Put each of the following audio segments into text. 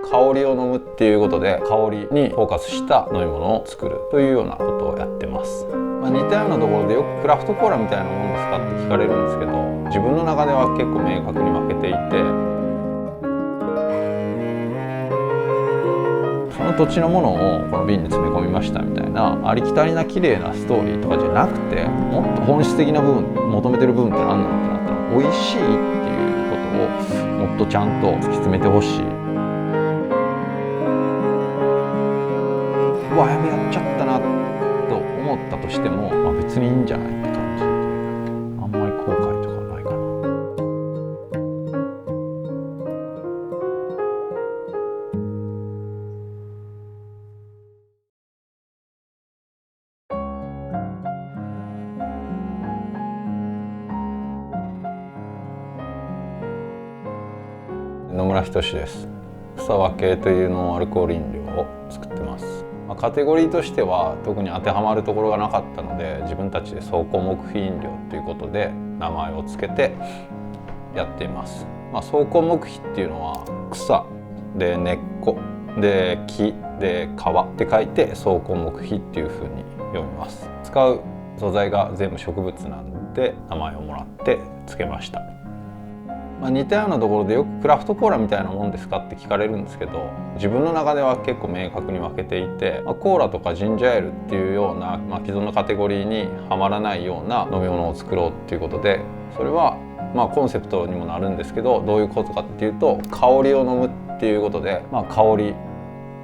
香りを飲むっていうことで香りにフォーカスした飲み物を作るというようなことをやってます。似たようなところでよくクラフトコーラみたいなもんですかって聞かれるんですけど、自分の中では結構明確に分けていて、その土地のものをこの瓶に詰め込みましたみたいなありきたりな綺麗なストーリーとかじゃなくて、もっと本質的な部分、求めてる部分って何なのってなったら、美味しいっていうことをもっとちゃんと突き詰めてほしい。うわ、やべ、やっちゃったなと思ったとしても、別にいいんじゃないって感じ。あんまり後悔とかないかな。野村仁です。草分けというノンアルコール飲料を作ってます。カテゴリーとしては特に当てはまるところがなかったので、自分たちで草根木皮飲料ということで名前を付けてやっています。草根木皮っていうのは草で根っこで木で皮って書いて草根木皮っていう風に読みます。使う素材が全部植物なんで名前をもらって付けました。似たようなところでよくクラフトコーラみたいなもんですかって聞かれるんですけど、自分の中では結構明確に分けていて、コーラとかジンジャーエールっていうような、既存のカテゴリーにはまらないような飲み物を作ろうっていうことで、それはコンセプトにもなるんですけど、どういうことかっていうと、香りを飲むっていうことで、香り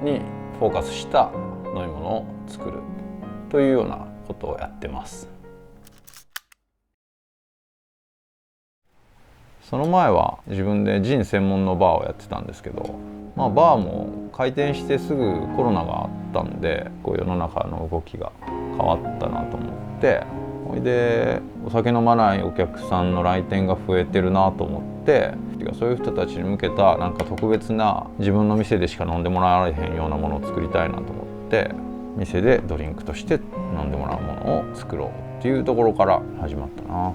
にフォーカスした飲み物を作るというようなことをやってます。その前は自分でジン専門のバーをやってたんですけど、バーも開店してすぐコロナがあったんで、世の中の動きが変わったなと思って、それでお酒飲まないお客さんの来店が増えてるなと思って、そういう人たちに向けたなんか特別な自分の店でしか飲んでもらわれへんようなものを作りたいなと思って、店でドリンクとして飲んでもらうものを作ろうっていうところから始まったな。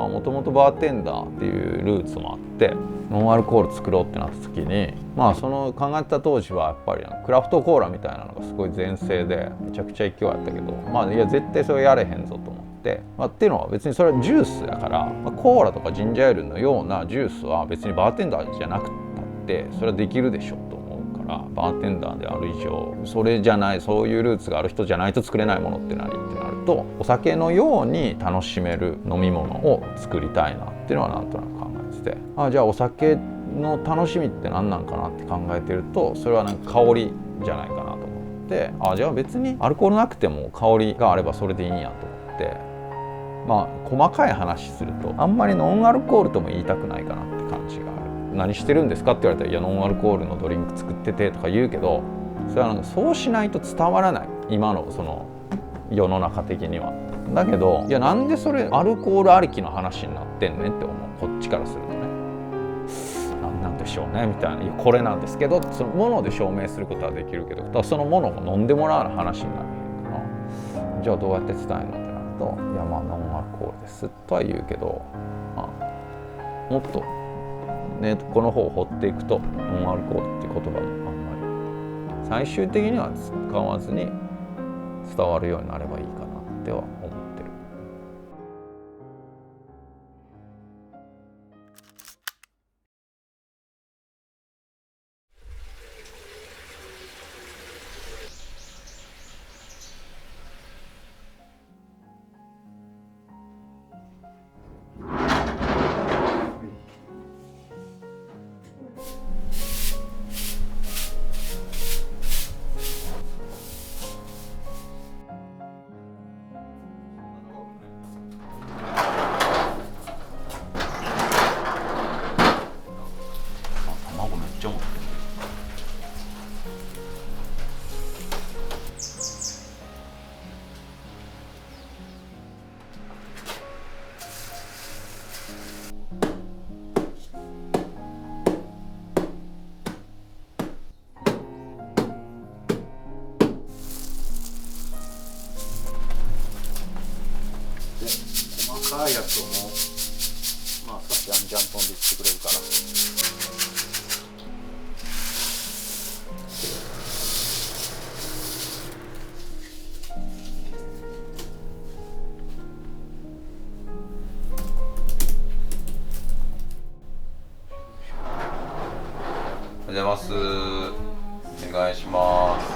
もともとバーテンダーっていうルーツもあって、ノンアルコール作ろうってなった時に、その考えた当時はやっぱりクラフトコーラみたいなのがすごい全盛でめちゃくちゃ勢いあったけど、いや絶対それやれへんぞと思って、っていうのは別にそれはジュースだから、コーラとかジンジャーエールのようなジュースは別にバーテンダーじゃなくたってそれはできるでしょと思うから、バーテンダーである以上それじゃない、そういうルーツがある人じゃないと作れないものって何ってなると、お酒のように楽しめる飲み物を作りたいなっていうのはなんとなく考えてて、じゃあお酒の楽しみって何なんかなって考えてると、それはなんか香りじゃないかなと思って、じゃあ別にアルコールなくても香りがあればそれでいいんやと思って、細かい話するとあんまりノンアルコールとも言いたくないかなって感じがある。何してるんですかって言われたら、いやノンアルコールのドリンク作っててとか言うけど、それはなんかそうしないと伝わらない、今のその世の中的には。だけど、いやなんでそれアルコールありきの話になってんねんって思う、こっちからするとね。なんでしょうねみたいな、いやこれなんですけど、そのもので証明することはできるけど、そのものを飲んでもらう話になるから、じゃあどうやって伝えるのってなると、いやノンアルコールですとは言うけど、もっとねこの方を掘っていくと、ノンアルコールっていう言葉もあんまり最終的には使わずに伝わるようになればいいかなっては思ってる。卵めっちゃ持ってる。細かいやつをもう少しじゃんじゃん飛んでいってくれるから。おはようございます。お願いします。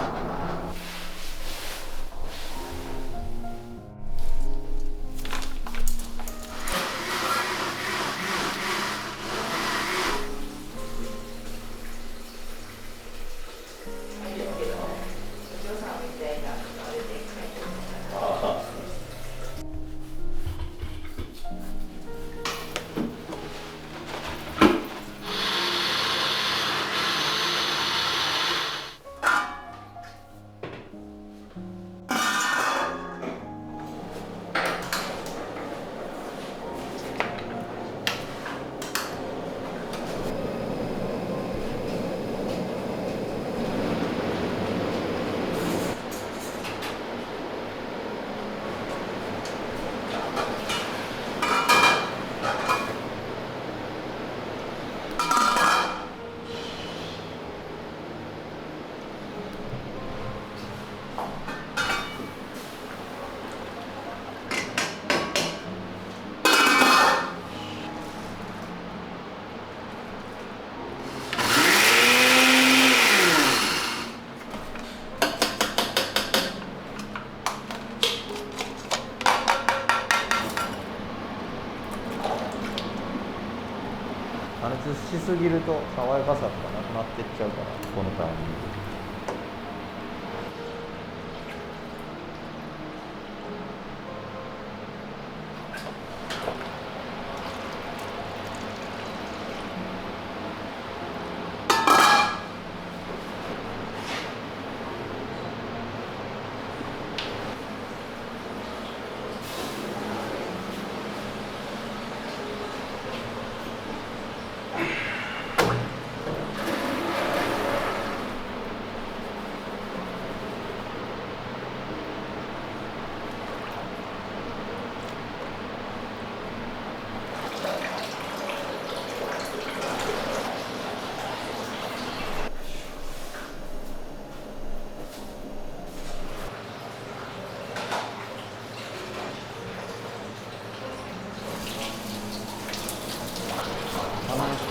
加熱しすぎると爽やかさとかなくなっていっちゃうからこのタイミング。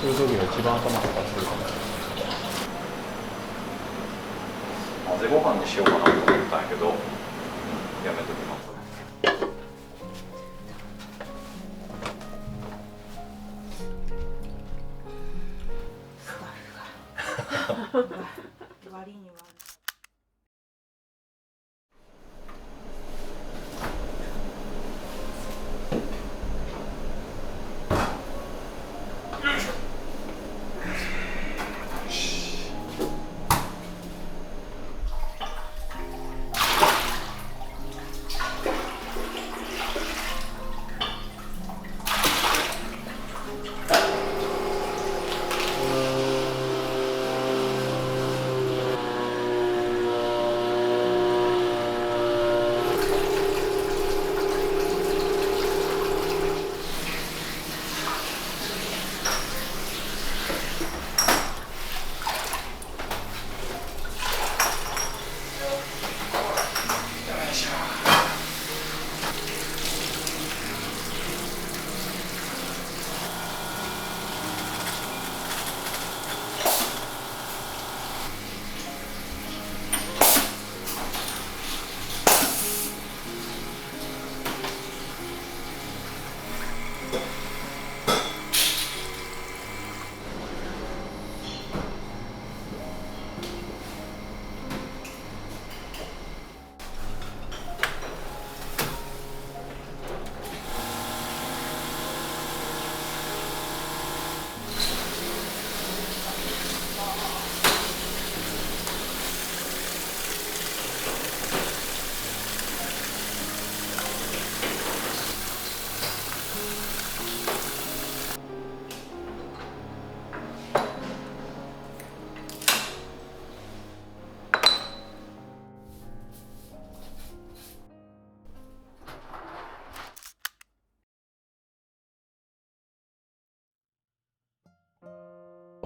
作る時が一番頭かかってるかも。混ぜご飯にしようかなと思ったんやけど、やめときます。割には。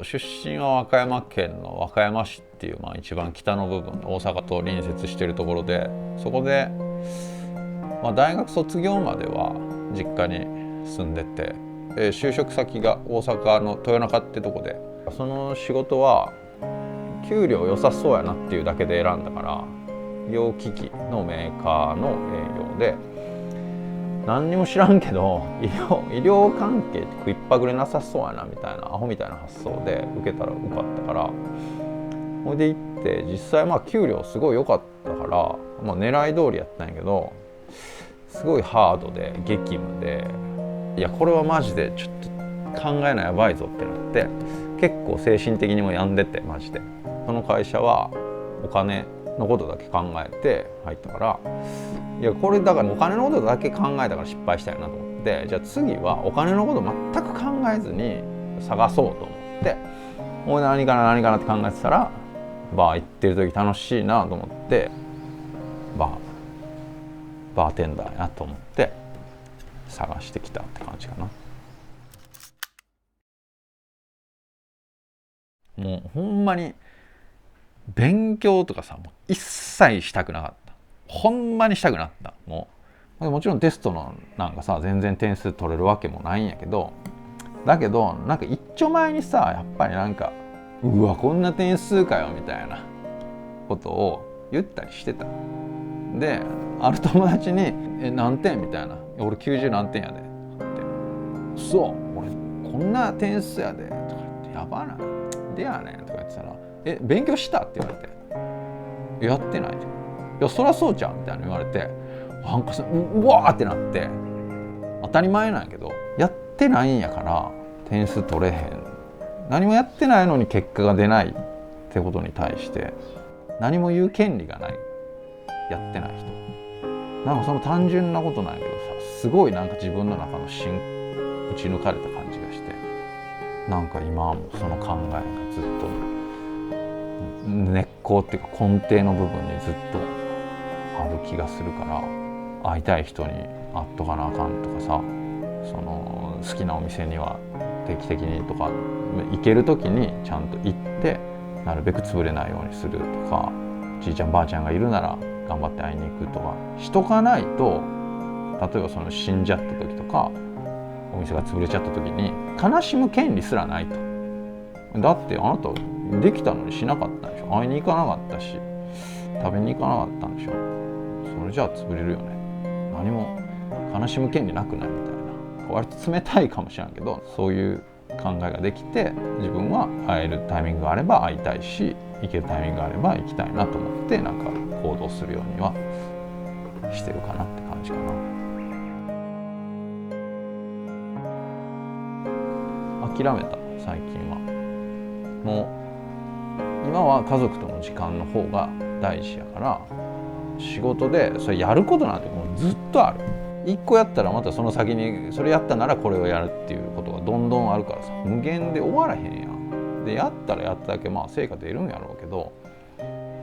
出身は和歌山県の和歌山市っていう、一番北の部分、大阪と隣接しているところで、そこで、大学卒業までは実家に住んでて、就職先が大阪の豊中ってとこで、その仕事は給料良さそうやなっていうだけで選んだから、医療機器のメーカーの営業で、何にも知らんけど医療関係って食いっぱぐれなさそうやなみたいなアホみたいな発想で受けたら受かったから、ほいで行って実際まあ給料すごい良かったから、まあ、狙い通りやったんやけど、すごいハードで激務で、いやこれはマジでちょっと考えないやばいぞってなって、結構精神的にも病んでて、マジでその会社はお金のことだけ考えて入ったから、いやこれだからお金のことだけ考えたから失敗したよなと思って、じゃあ次はお金のこと全く考えずに探そうと思って、もう何かなって考えてたら、バー行ってる時楽しいなと思って、バーテンダーやと思って探してきたって感じかな。もうほんまに勉強とかさ、もう一切したくなかった。ほんまにしたくなった。もちろんテストのなんかさ全然点数取れるわけもないんやけど、だけどなんか一丁前にさ、やっぱりなんかうわこんな点数かよみたいなことを言ったりしてた。である友達に「何点?」みたいな「俺90何点やで」って「そう俺こんな点数やで」とか言って「やばないでやねん」とか言ってたら「勉強した?」って言われて「やってない」いやそりゃそうじゃんみたいな言われて、なんかうわーってなって、当たり前なんやけどやってないんやから点数取れへん、何もやってないのに結果が出ないってことに対して何も言う権利がない、やってない人。なんかその単純なことなんやけどさ、すごいなんか自分の中の芯打ち抜かれた感じがして、なんか今はもうその考えがずっと根っこっていうか根底の部分にずっとある気がするから、会いたい人に会っとかなあかんとかさ、その好きなお店には定期的にとか、行ける時にちゃんと行ってなるべく潰れないようにするとか、じいちゃんばあちゃんがいるなら頑張って会いに行くとかしとかないと、例えばその死んじゃった時とかお店が潰れちゃった時に悲しむ権利すらないと。だってあなたできたのにしなかったんでしょ、会いに行かなかったし食べに行かなかったんでしょ、それじゃあ潰れるよね、何も悲しむ権利なくないみたいな、割と冷たいかもしれんけど、そういう考えができて、自分は会えるタイミングがあれば会いたいし、行けるタイミングがあれば行きたいなと思って、なんか行動するようにはしてるかなって感じかな。諦めた最近は。もう今は家族との時間の方が大事やから、仕事でそれやることなんてもうずっとある。一個やったらまたその先にそれやったならこれをやるっていうことがどんどんあるからさ、無限で終わらへんやん。でやったらやっただけまあ成果出るんやろうけど、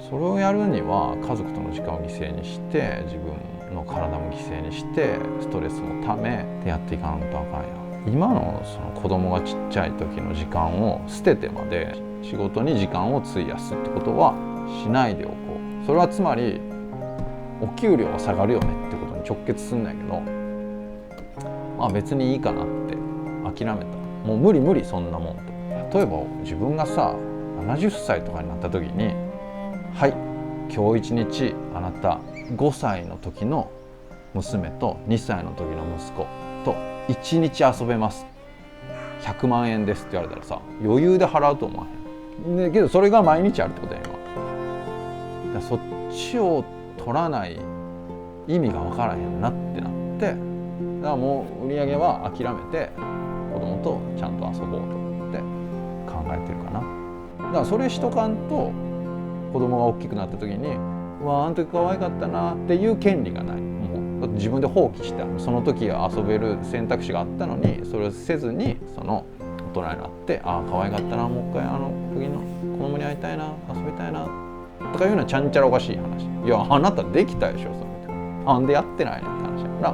それをやるには家族との時間を犠牲にして、自分の体も犠牲にして、ストレスもためてやっていかんとあかんやん。今のその子供がちっちゃい時の時間を捨ててまで仕事に時間を費やすってことはしないでおこう。それはつまりお給料は下がるよねってことに直結すんだけど、まあ別にいいかなって諦めた。もう無理そんなもんと。例えば自分がさ70歳とかになった時に、はい今日一日あなた5歳の時の娘と2歳の時の息子と1日遊べます、100万円ですって言われたらさ、余裕で払うと思わへん。だけどそれが毎日あるってことや今。そっちを取らない意味が分からへんなってなって、だからもう売り上げは諦めて子供とちゃんと遊ぼうと思って考えてるかな。だからそれしとかんと子供が大きくなった時に「うわあの時可愛かったな」っていう権利がない。もうだって自分で放棄した。その時遊べる選択肢があったのにそれをせずに、その大人になって「ああ可愛かったな、もう一回あの時の子供に会いたいな、遊びたいな」とかいうのはちゃんちゃらおかしい話。いやあなたできたでしょそれ。なんでやってないねって話だから、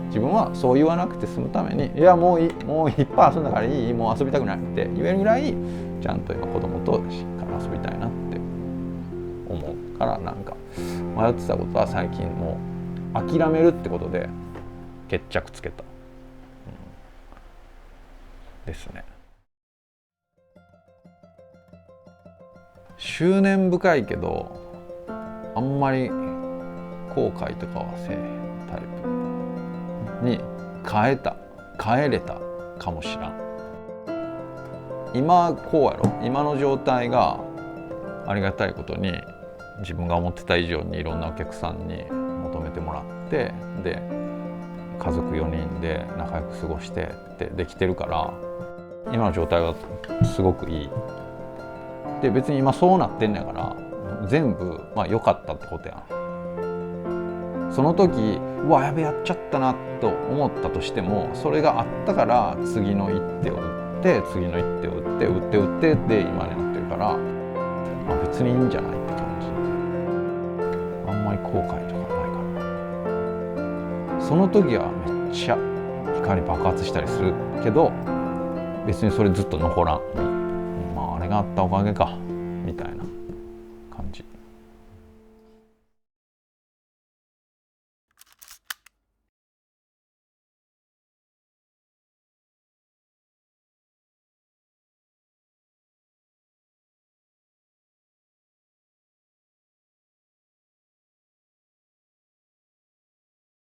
自分はそう言わなくて済むために「いやもういい、もういっぱい遊んだからいい、もう遊びたくない」って言えるぐらいちゃんと今子供としっかり遊びたいなって思うから、なんか迷ってたことは最近もう諦めるってことで決着つけた、ですね。執念深いけどあんまり後悔とかはせえへんタイプに変えれたかもしらん。今こうやろ、今の状態がありがたいことに自分が思ってた以上にいろんなお客さんに求めてもらって、で家族4人で仲良く過ごしてってできてるから、今の状態はすごくいい。で別に今そうなってんねやから全部まあ良かったってことやん。その時うわやべやっちゃったなと思ったとしても、それがあったから次の一手を打って次の一手を打ってで今になってるから、まあ、別にいいんじゃないって感じ。あんまり後悔とかないかな。その時はめっちゃ怒り爆発したりするけど別にそれずっと残らん。まああれがあったおかげかみたいな。